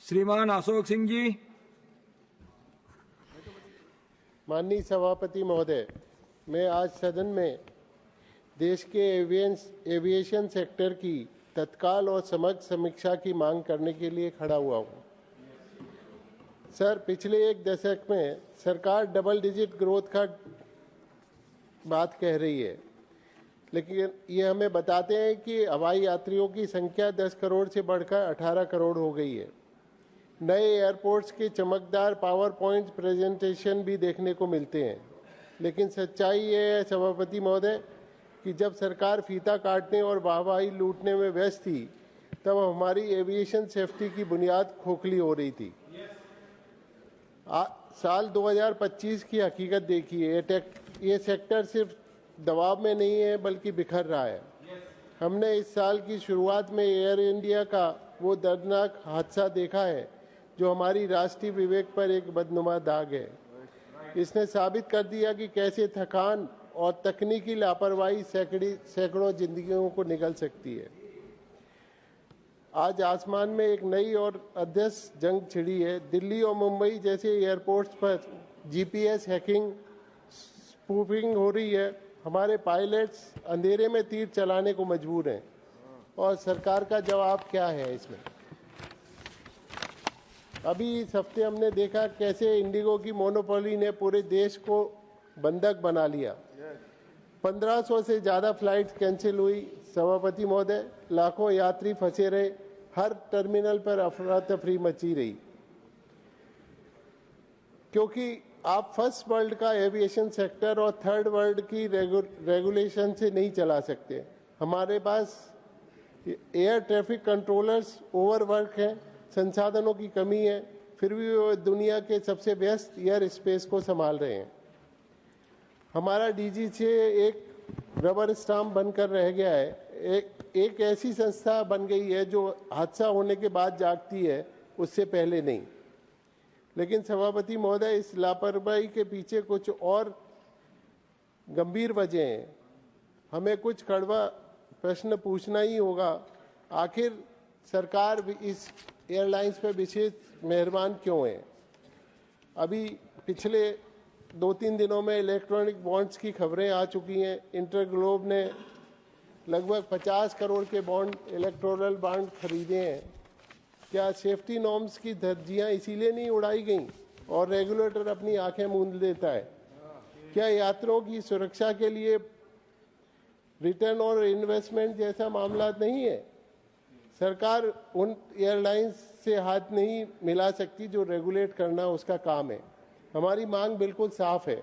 श्रीमान अशोक सिंह जी। माननीय सभापति महोदय, मैं आज सदन में देश के एविएशन सेक्टर की तत्काल और समग्र समीक्षा की मांग करने के लिए खड़ा हुआ हूँ। सर, पिछले एक दशक में सरकार डबल डिजिट ग्रोथ का बात कह रही है, लेकिन ये हमें बताते हैं कि हवाई यात्रियों की संख्या 10 करोड़ से बढ़कर 18 करोड़ हो गई है। नए एयरपोर्ट्स के चमकदार पावर पॉइंट प्रेजेंटेशन भी देखने को मिलते हैं, लेकिन सच्चाई ये है सभापति महोदय कि जब सरकार फीता काटने और वाहवाही लूटने में व्यस्त थी, तब हमारी एविएशन सेफ्टी की बुनियाद खोखली हो रही थी। साल 2025 की हकीकत देखिए, ये सेक्टर सिर्फ दबाव में नहीं है बल्कि बिखर रहा है। हमने इस साल की शुरुआत में एयर इंडिया का वो दर्दनाक हादसा देखा है जो हमारी राष्ट्रीय विवेक पर एक बदनुमा दाग है। इसने साबित कर दिया कि कैसे थकान और तकनीकी लापरवाही सैकड़ों जिंदगियों को निगल सकती है। आज आसमान में एक नई और अदृश्य जंग छिड़ी है। दिल्ली और मुंबई जैसे एयरपोर्ट्स पर जीपीएस हैकिंग, स्पूफिंग हो रही है। हमारे पायलट्स अंधेरे में तीर चलाने को मजबूर हैं, और सरकार का जवाब क्या है इसमें? अभी इस हफ्ते हमने देखा कैसे इंडिगो की मोनोपोली ने पूरे देश को बंधक बना लिया। 1500 से ज़्यादा फ्लाइट्स कैंसिल हुई। सभापति महोदय, लाखों यात्री फंसे रहे। हर टर्मिनल पर अफरा तफरी मची रही, क्योंकि आप फर्स्ट वर्ल्ड का एविएशन सेक्टर और थर्ड वर्ल्ड की रेगुलेशन से नहीं चला सकते। हमारे पास एयर ट्रैफिक कंट्रोलर्स ओवरवर्क हैं, संसाधनों की कमी है, फिर भी वो दुनिया के सबसे व्यस्त एयर स्पेस को संभाल रहे हैं। हमारा डीजी से एक रबर स्टाम्प बनकर रह गया है। एक ऐसी संस्था बन गई है जो हादसा होने के बाद जागती है, उससे पहले नहीं। लेकिन सभापति महोदय, इस लापरवाही के पीछे कुछ और गंभीर वजह हैं। हमें कुछ कड़वा प्रश्न पूछना ही होगा। आखिर सरकार इस एयरलाइंस पर विशेष मेहरबान क्यों है? अभी पिछले 2-3 दिनों में इलेक्ट्रॉनिक बॉन्ड्स की खबरें आ चुकी हैं। इंटरग्लोब ने लगभग 50 करोड़ के बॉन्ड, इलेक्टोरल बॉन्ड खरीदे हैं। क्या सेफ्टी नॉर्म्स की धज्जियां इसीलिए नहीं उड़ाई गई और रेगुलेटर अपनी आंखें मूंद लेता है? क्या यात्रियों की सुरक्षा के लिए रिटर्न और इन्वेस्टमेंट जैसा मामला नहीं है? सरकार उन एयरलाइंस से हाथ नहीं मिला सकती जो रेगुलेट करना उसका काम है। हमारी मांग बिल्कुल साफ है।